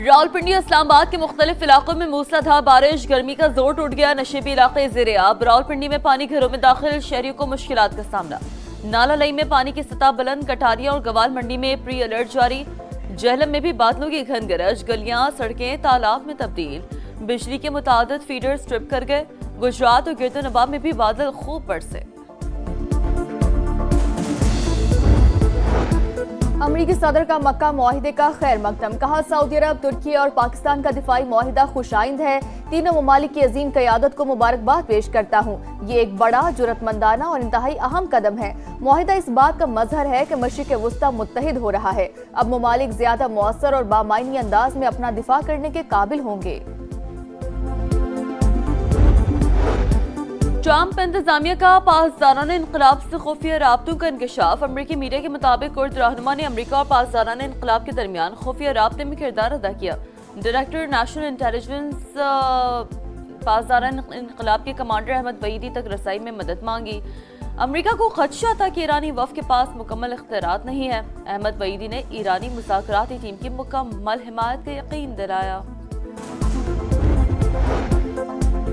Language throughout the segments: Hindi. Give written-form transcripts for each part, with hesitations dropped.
रावलपिंडी इस्लामाबाद के मुख्तलिफ इलाकों में मूसलाधार बारिश, गर्मी का जोर टूट गया। नशेबी इलाके ज़ेर-ए-आब। रावलपिंडी में पानी घरों में दाखिल, शहरियों को मुश्किलात का सामना। नाला लई में पानी की सतह बुलंद, कटारिया और गवाल मंडी में प्री अलर्ट जारी। जहलम में भी बादलों की घन गरज, गलियां सड़कें तालाब में तब्दील। बिजली के मुतादिद फीडर्स ट्रिप कर गए। गुजरात और गिरदो नवाब में भी बादल खूब बरसे। अमरीकी सदर का मक्का मुआहिदे का खैर मकदम, कहा सऊदी अरब, तुर्की और पाकिस्तान का दिफाई मुआहिदा खुशाइंद है। तीनों ममालिक की अजीम क़यादत को मुबारकबाद पेश करता हूँ। ये एक बड़ा, जुरतमंदाना और इंतहाई अहम कदम है। मुआहिदा इस बात का मजहर है कि मशरिक़ वुस्ता मुत्तहिद हो रहा है। अब ममालिक ज्यादा मौसर और बामायनी अंदाज में अपना दिफा करने के काबिल होंगे। ट्रंप इंतजामिया का पासदाराना इनकलाब से खुफिया राब्तों का इंकशाफ। अमरीकी मीडिया के मुताबिक कुर्द रहनुमा ने अमरीका और पासदाराना इनकलाब के दरमियान खुफिया राब्ते में किरदार अदा किया। डायरेक्टर नेशनल इंटेलिजेंस पासदाराना इनकलाब के कमांडर अहमद वहीदी तक रसाई में मदद मांगी। अमरीका को खदशा था कि ईरानी वफ़द के पास मुकम्मल इख्तियारात नहीं है। अहमद वहीदी ने ईरानी मुज़ाकराती टीम की मुकम्मल हिमायत का यकीन दिलाया।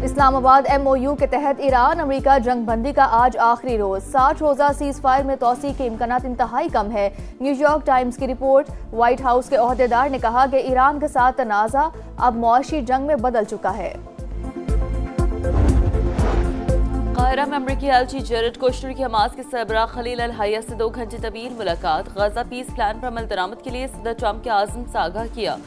इस्लामाबाद MOU के तहत ईरान अमरीका जंग बंदी का आज आखिरी रोज। 60 रोजा सीज फायर में तोसी के इम्कानात इंतहाई कम है। न्यूयॉर्क टाइम्स की रिपोर्ट। व्हाइट हाउस के ओहदेदार ने कहा कि ईरान के साथ तनाज़ा अब मुआशी जंग में बदल चुका है। काहिरा में अमरीकी एलची जेरेड कुश्नर की हमास के सरबराह खलील अल हया से 2 घंटे तवील मुलाकात। गजा पीस प्लान पर अमल दरामद के लिए सदर ट्रंप के आज़म से आगाह किया।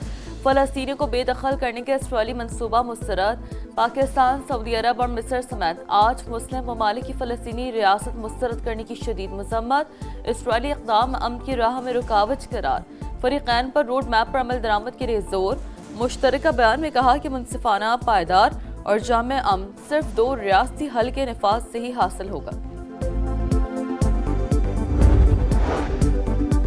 फलस्तीनियों को बेदखल करने के इसराइली मंसूबा मुस्तरद। पाकिस्तान, सऊदी अरब और मिस्र समेत 8 मुस्लिम ममालिक की फलस्तीनी रियासत मुस्तरद करने की शदीद मजम्मत। इसराइली इक़दाम अमन की राह में रुकावट करार। फरीक़ैन पर रोड मैप पर अमल दरामद के लिए जोर। मुश्तरका बयान में कहा कि मुनसिफाना, पायदार और जामे अमन सिर्फ 2 रियासती हल के नफाज से ही हासिल होगा।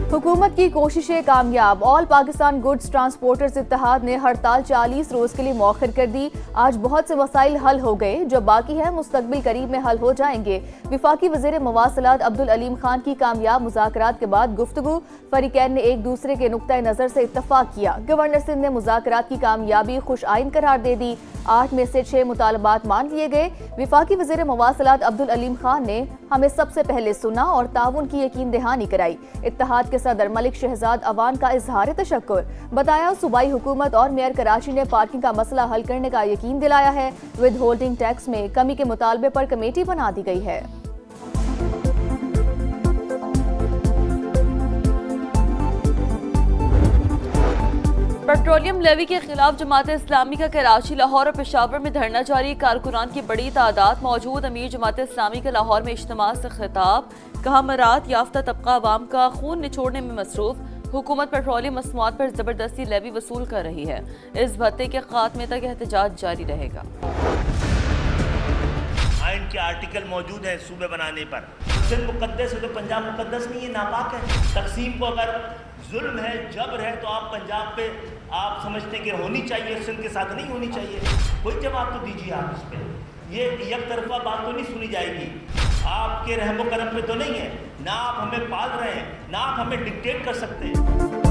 हुकूमत की कोशिशें कामयाब। ऑल पाकिस्तान गुड्स ट्रांसपोर्टर्स इत्तेहाद ने हड़ताल 40 रोज के लिए मौखर कर दी। आज बहुत से मसाइल हल हो गए, जो बाकी है मुस्तकबिल करीब में हल हो जाएंगे। विफाकी वज़ीर मवासलात अब्दुल अलीम खान की कामयाब मुज़ाकरात के बाद गुफ्तगू। फरीकैन ने एक दूसरे के नुक्ता नज़र से इत्तफाक किया। गवर्नर सिंध ने मुज़ाकरात की कामयाबी खुश आइन करार दे दी। 8 में से 6 मुतालबात मान लिए गए। विफाकी वज़ीर मवासलात अब्दुल अलीम खान ने हमें सबसे पहले सुना और ताउन की यकीन दहानी कराई। इत्तेहाद के सदर मलिक शहजाद अवान का इजहार तशक्कुर। बताया सूबाई हुकूमत और मेयर कराची ने पार्किंग का मसला हल करने का यकीन दिलाया है। विद होल्डिंग टैक्स में कमी के मुतालबे पर कमेटी बना दी गई है। पेट्रोलियम लेवी के खिलाफ जमात इस्लामी का कराची, लाहौर और पेशावर में धरना जारी। कारकुनान की बड़ी तादाद मौजूद। अमीर जमात इस्लामी का लाहौर में इज्तिमा से खिताब। कहा मरात याफ्ता तबका अवाम का खून निचोड़ने में मसरूफ। हुकूमत पेट्रोलियम मसनूआत पर जबरदस्ती लेवी वसूल कर रही है। इस भत्ते के खात्मे तक एहतजाज जारी रहेगा। आइन के आर्टिकल मौजूद हैं सूबे बनाने पर। सिंध मुकद्दस है तो पंजाब मुकद्दस नहीं है, नापाक है। तकसीम को अगर जुल्म है, जबर है, तो आप पंजाब पे आप समझते कि होनी चाहिए, सिंध के साथ नहीं होनी चाहिए। कोई जवाब तो दीजिए आप इस पर। ये एक तरफा बात तो नहीं सुनी जाएगी। आपके रहमो करम पे तो नहीं है ना, आप हमें पाल रहे हैं ना, आप हमें डिक्टेट कर सकते हैं।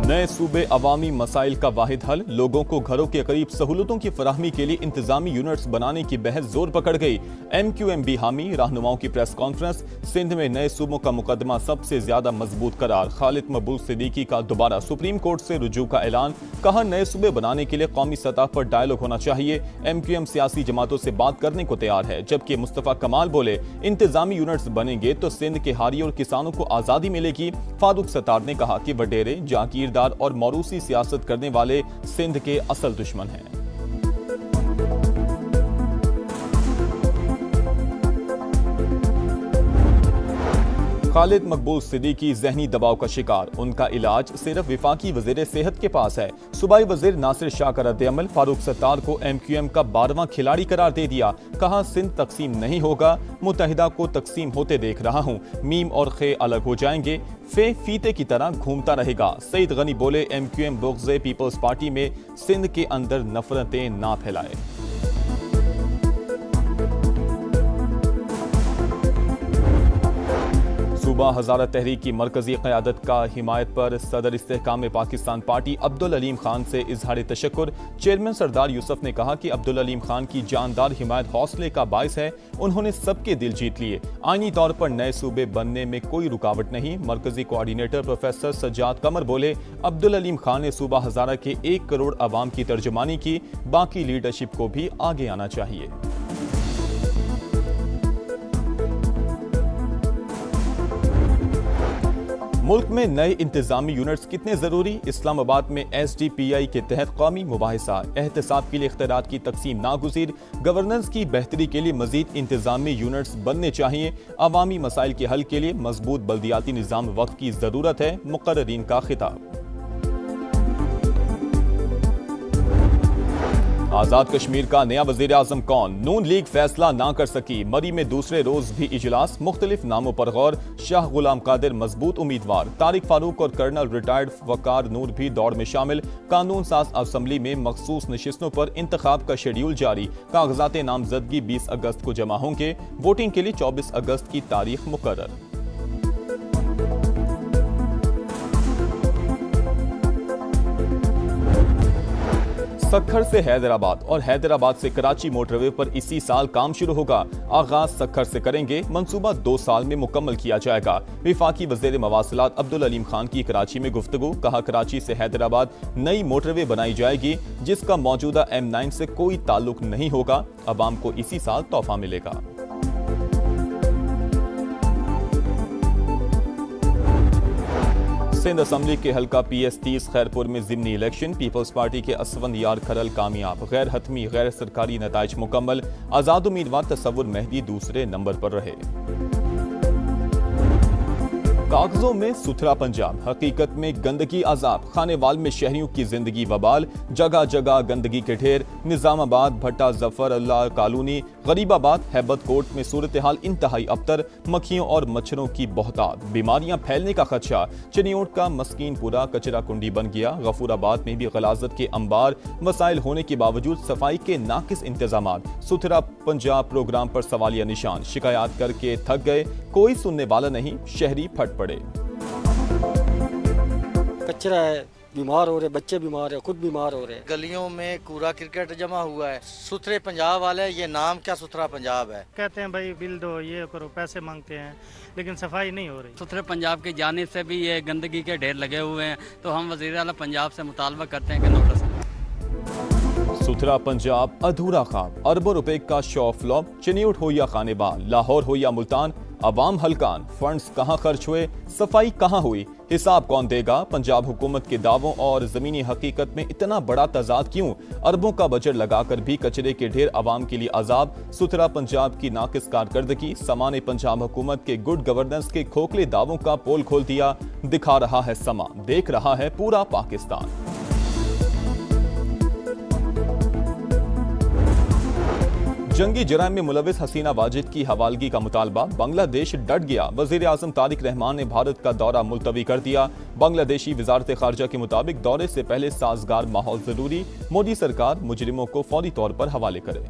नए सूबे अवामी मसाइल का वाहिद हल। लोगों को घरों के करीब सहूलतों की फराहमी के लिए इंतजामी यूनिट्स बनाने की बहस जोर पकड़ गई। MQM भी हामी। रहनुमाओं की प्रेस कॉन्फ्रेंस। सिंध में नए सूबों का मुकदमा सबसे ज्यादा मजबूत करार। खालिद मकबूल सिद्दीकी का दोबारा सुप्रीम कोर्ट से रुजू का ऐलान। कहा नए सूबे बनाने के लिए कौमी सतह पर डायलॉग होना चाहिए। MQM सियासी जमातों से बात करने को तैयार है। जबकि मुस्तफा कमाल बोले इंतजामी यूनिट्स बनेंगे तो सिंध के हारी और किसानों को आजादी मिलेगी। फारूक सत्तार ने कहा कि वडेरे, जागीरदार और मौरूसी सियासत करने वाले सिंध के असल दुश्मन हैं। खालिद मकबूल सिद्दीकी जहनी दबाव का शिकार। उनका इलाज सिर्फ विफाकी वजीर सेहत के पास है। सूबाई वजीर नासिर शाह का रद्द-ए-अमल। फारूक सत्तार को MQM का 12वां खिलाड़ी करार दे दिया। कहा सिंध तकसीम नहीं होगा, मुत्तहिदा को तकसीम होते देख रहा हूँ। मीम और खे अलग हो जाएंगे, फे फीते की तरह घूमता रहेगा। सईद गनी बोले MQM बुग़्ज़ पीपल्स पार्टी में सिंध के अंदर नफरतें ना फैलाए। सूबा हज़ारा तहरीक की मरकजी क़यादत का हिमायत पर सदर इस्तेहकाम पाकिस्तान पार्टी अब्दुल अलीम खान से इजहार तशक्कुर। चेयरमैन सरदार यूसुफ ने कहा कि अब्दुल अलीम खान की जानदार हिमायत हौसले का बायस है। उन्होंने सबके दिल जीत लिए। आईनी तौर पर नए सूबे बनने में कोई रुकावट नहीं। मरकजी कोऑर्डिनेटर प्रोफेसर सज्जाद कमर बोले, अब्दुल अलीम खान ने सूबा हज़ारा के 1 करोड़ अवाम की तर्जुमानी की। बाकी लीडरशिप को भी आगे आना चाहिए। मुल्क में नए इंतजामी यूनिट्स कितने जरूरी? इस्लामाबाद में SDPI के तहत कौमी मुबाहिसा एहतसाब के लिए इख्तियारात की तकसीम नागुज़ीर। गवर्नेंस की बेहतरी के लिए मजीद इंतजामी यूनिट्स बनने चाहिए। अवामी मसाइल के हल के लिए मजबूत बल्दियाती निज़ाम वक्त की जरूरत है। मुकर्ररीन का खिताब। आजाद कश्मीर का नया वजीर आजम कौन? नून लीग फैसला ना कर सकी। मरी में दूसरे रोज भी इजलास, मुख्तलिफ नामों पर गौर। शाह गुलाम कादिर मजबूत उम्मीदवार। तारिक फारूक और कर्नल रिटायर्ड वकार नूर भी दौड़ में शामिल। कानून साज असम्बली में मखसूस नशिस्तों पर इंतखाब का शेड्यूल जारी। कागजात नामजदगी 20 अगस्त को जमा होंगे। वोटिंग के लिए 24 अगस्त की तारीख मुकर्रर। सक्खर से हैदराबाद और हैदराबाद से कराची मोटरवे पर इसी साल काम शुरू होगा। आगाज सक्खर से करेंगे। मंसूबा 2 साल में मुकम्मल किया जाएगा। विफाकी वज़ीर मवासिलात अब्दुल अलीम खान की कराची में गुफ्तगू। कहा, कराची से हैदराबाद नई मोटरवे बनाई जाएगी जिसका मौजूदा M9 से कोई ताल्लुक नहीं होगा। अवाम को इसी साल तोहफा मिलेगा। सिंध असम्बली के हल्का PS30 खैरपुर में ज़िमनी इलेक्शन। पीपल्स पार्टी के असफंद यार खरल कामयाब। गैर हतमी गैर सरकारी नताइज मुकम्मल। आज़ाद उम्मीदवार तसव्वुर मेहदी दूसरे नंबर पर रहे। कागजों में सुथरा पंजाब, हकीकत में गंदगी अजाब। खानेवाल में शहरियों की जिंदगी वबाल। जगह जगह गंदगी के ढेर। निजामाबाद, भट्टा, जफर अल्लाह कॉलोनी, गरीबाबाद, हैबत कोट में सूरत हाल इंतहाई अबतर। मक्खियों और मच्छरों की बहुतात। बीमारियां फैलने का खदशा। चिनियोट का मस्कीनपुरा कचरा कुंडी बन गया। गफूराबाद में भी गलाजत के अंबार। वसाइल होने के बावजूद सफाई के नाकिस इंतजाम। सुथरा पंजाब प्रोग्राम पर सवालिया निशान। शिकायत करके थक गए, कोई सुनने वाला नहीं। शहरी फट पड़े। कचरा है, बीमार हो रहे, बच्चे बीमार है, खुद बीमार हो रहे। गलियों में कूड़ा क्रिकेट जमा हुआ है। सुथरे पंजाब वाले, ये नाम क्या सुथरा पंजाब है? कहते हैं भाई बिल दो, ये करो, पैसे मांगते हैं, लेकिन सफाई नहीं हो रही। सुथरे पंजाब की जानिब से भी ये गंदगी के ढेर लगे हुए हैं, तो हम वज़ीर आला पंजाब से मुतालबा करते हैं कि नोटिस। सुथरा पंजाब अधूरा ख्वाब। अरबों रुपए का शो फ्लॉप। चिनियोट हो या खानेबाल, लाहौर हो या मुल्तान, अवाम हलकान। फंड्स कहां खर्च हुए, सफाई कहां हुई, हिसाब कौन देगा? पंजाब हुकूमत के दावों और जमीनी हकीकत में इतना बड़ा तजाद क्यों? अरबों का बजट लगाकर भी कचरे के ढेर अवाम के लिए अजाब। सुथरा पंजाब की नाकिस कारकर्दगी। समा ने पंजाब हुकूमत के गुड गवर्नेंस के खोखले दावों का पोल खोल दिया। दिखा रहा है समा, देख रहा है पूरा पाकिस्तान। जंगी जराइम में मुलविस हसीना वाजिद की हवालगी का मुतालबा। बांग्लादेश डट गया। वजीर आजम तारिक रहमान ने भारत का दौरा मुलतवी कर दिया। बांग्लादेशी वजारत खारजा के मुताबिक दौरे से पहले साजगार माहौल जरूरी। मोदी सरकार मुजरिमों को फौरी तौर पर हवाले करे।